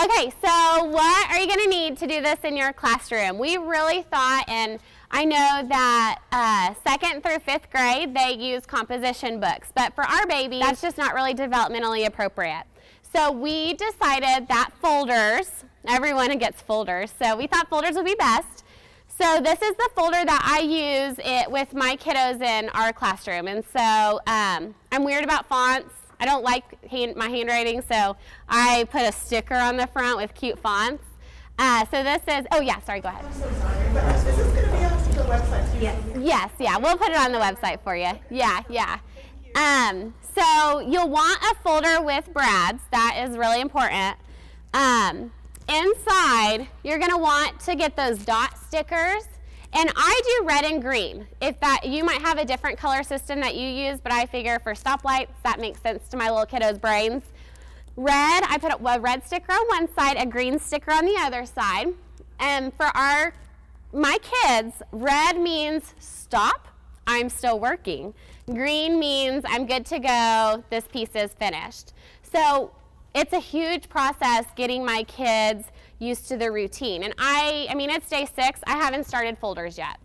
Okay, so what are you going to need to do this in your classroom? We really thought, and I know that 2nd through 5th grade, they use composition books. But for our babies, that's just not really developmentally appropriate. So we decided that folders, everyone gets folders, so we thought folders would be best. So this is the folder that I use with my kiddos in our classroom. And so I'm weird about fonts. I don't like my handwriting, so I put a sticker on the front with cute fonts. So this is, oh yeah, sorry, go ahead. I'm so sorry, but this is going to be on the website too. Yes, yeah, we'll put it on the website for you. Yeah. So you'll want a folder with brads. That is really important. Inside, you're going to want to get those dot stickers. And I do red and green. You might have a different color system that you use, but I figure for stoplights, that makes sense to my little kiddos' brains. Red, I put a red sticker on one side, a green sticker on the other side. And for my kids, red means stop, I'm still working. Green means I'm good to go, this piece is finished. So it's a huge process getting my kids used to the routine. And I mean, it's day 6. I haven't started folders yet.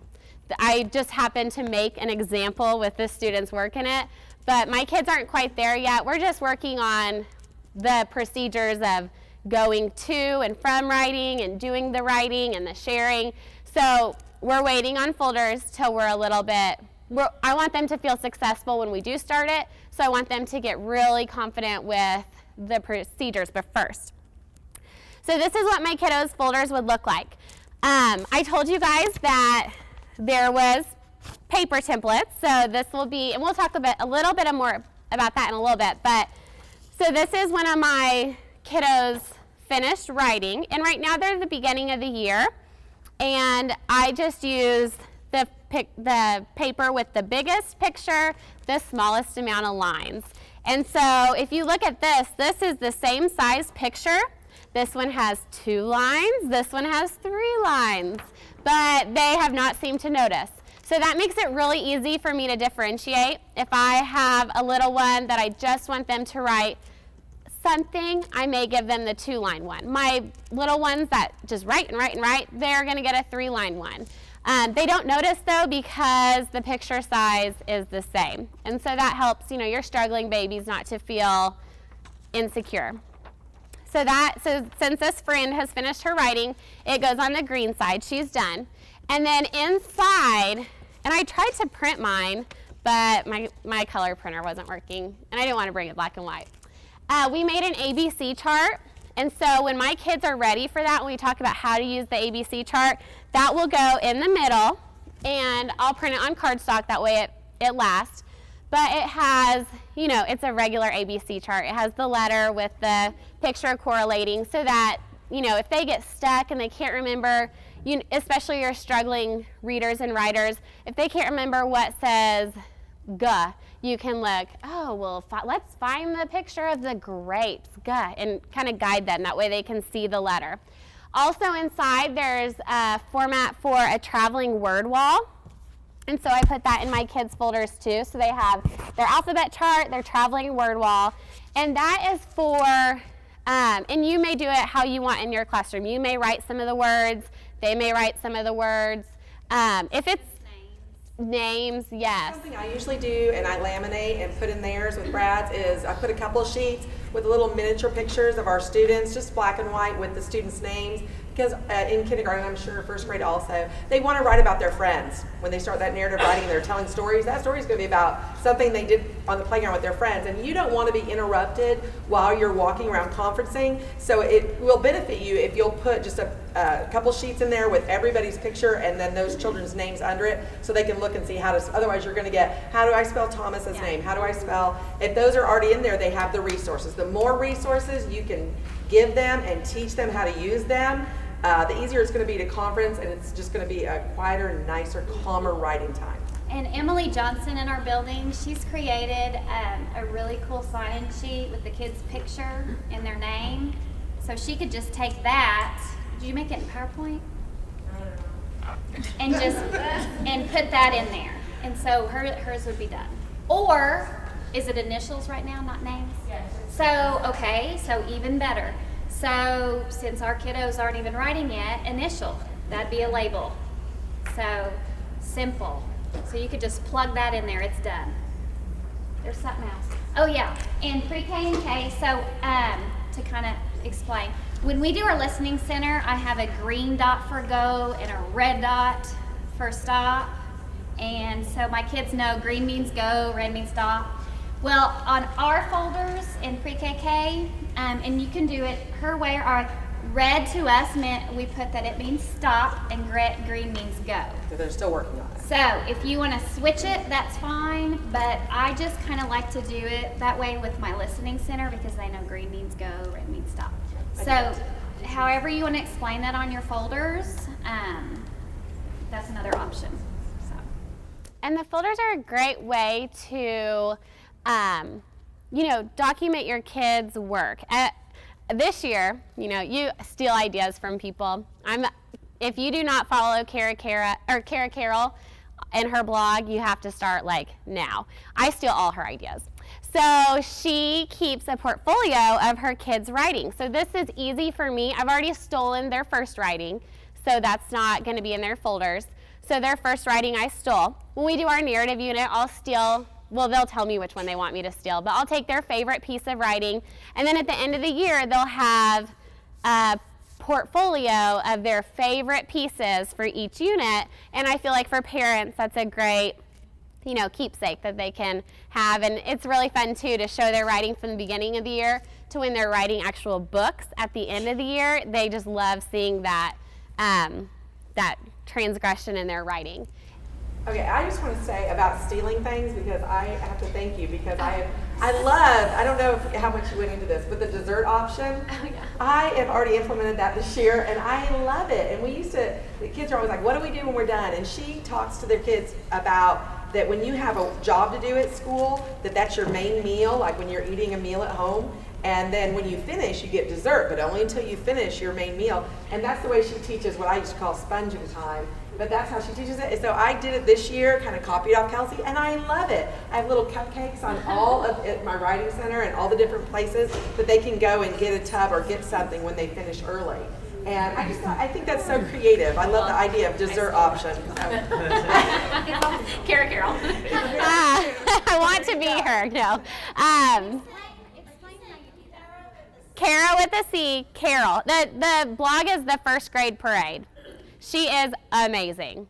I just happened to make an example with the students working it, but my kids aren't quite there yet. We're just working on the procedures of going to and from writing and doing the writing and the sharing. So we're waiting on folders till we're a little bit, I want them to feel successful when we do start it, so I want them to get really confident with the procedures, but first. So this is what my kiddos' folders would look like. I told you guys that there was paper templates, so this will be, and we'll talk a little bit more about that in a little bit, but so this is one of my kiddos finished writing, and right now they're at the beginning of the year, and I just use the paper with the biggest picture, the smallest amount of lines. And so if you look at this is the same size picture. This one has 2 lines, this one has 3 lines, but they have not seemed to notice. So that makes it really easy for me to differentiate. If I have a little one that I just want them to write something, I may give them the 2-line one. My little ones that just write and write and write, they're going to get a 3-line one. They don't notice though because the picture size is the same. And so that helps, your struggling babies not to feel insecure. So since this friend has finished her writing, it goes on the green side. She's done. And then inside, and I tried to print mine, but my color printer wasn't working, and I didn't want to bring it black and white. We made an ABC chart. And so when my kids are ready for that, when we talk about how to use the ABC chart, that will go in the middle, and I'll print it on cardstock, that way it lasts. But it has, it's a regular ABC chart. It has the letter with the picture correlating so that, if they get stuck and they can't remember, especially your struggling readers and writers, if they can't remember what says G, you can look, let's find the picture of the grapes, G, and kind of guide them. That way they can see the letter. Also inside, there's a format for a traveling word wall. And so I put that in my kids' folders too. So they have their alphabet chart, their traveling word wall. And that is for, and you may do it how you want in your classroom. You may write some of the words. They may write some of the words. If it's names, yes. Something I usually do, and I laminate and put in theirs with Brad's, is I put a couple of sheets with little miniature pictures of our students, just black and white with the students' names. Because in kindergarten, I'm sure 1st grade also, they want to write about their friends. When they start that narrative writing, they're telling stories. That story is going to be about something they did on the playground with their friends. And you don't want to be interrupted while you're walking around conferencing. So it will benefit you if you'll put just a couple sheets in there with everybody's picture and then those children's names under it, so they can look and see how to, otherwise you're going to get, how do I spell Thomas's name? How do I spell? If those are already in there, they have the resources. The more resources you can give them and teach them how to use them, the easier it's going to be to conference, and it's just going to be a quieter, nicer, calmer writing time. And Emily Johnson in our building, she's created a really cool sign-in sheet with the kids' picture and their name. So she could just take that. Did you make it in PowerPoint? And and put that in there. And so hers would be done. Or is it initials right now, not names? Yes. So, okay, so even better. So since our kiddos aren't even writing yet, initial, that'd be a label. So simple. So you could just plug that in there, it's done. There's something else. Oh yeah, in pre-K and K, so to kind of explain, when we do our listening center, I have a green dot for go and a red dot for stop. And so my kids know green means go, red means stop. Well, on our folders in pre-KK, and you can do it her way, or red to us meant we put that it means stop, and green means go. So they're still working on it. So if you want to switch it, that's fine, but I just kind of like to do it that way with my listening center because they know green means go, red means stop. So however you want to explain that on your folders, that's another option. So. And the folders are a great way to, document your kids' work. This year, you steal ideas from people. If you do not follow Kara Carroll and her blog, you have to start now. I steal all her ideas. So she keeps a portfolio of her kids' writing. So this is easy for me. I've already stolen their first writing, so that's not going to be in their folders. So their first writing I stole. When we do our narrative unit, I'll steal, they'll tell me which one they want me to steal, but I'll take their favorite piece of writing, and then at the end of the year, they'll have a portfolio of their favorite pieces for each unit, and I feel like for parents, that's a great keepsake that they can have. And it's really fun too to show their writing from the beginning of the year to when they're writing actual books at the end of the year. They just love seeing that that transgression in their writing. Okay, I just want to say about stealing things, because I have to thank you, because I don't know how much you went into this, but the dessert option, I have already implemented that this year, and I love it. And the kids are always like, what do we do when we're done? And she talks to their kids about that when you have a job to do at school, that's your main meal, like when you're eating a meal at home. And then when you finish, you get dessert, but only until you finish your main meal. And that's the way she teaches what I used to call sponging time. But that's how she teaches it. And so I did it this year, kind of copied off Kelsey, and I love it. I have little cupcakes on all of it, my writing center and all the different places that they can go and get a tub or get something when they finish early. And I think that's so creative. I love the idea of dessert option. Kara Carroll. I want to be her. No. Kara with a C, Carol. The blog is the First Grade Parade. She is amazing.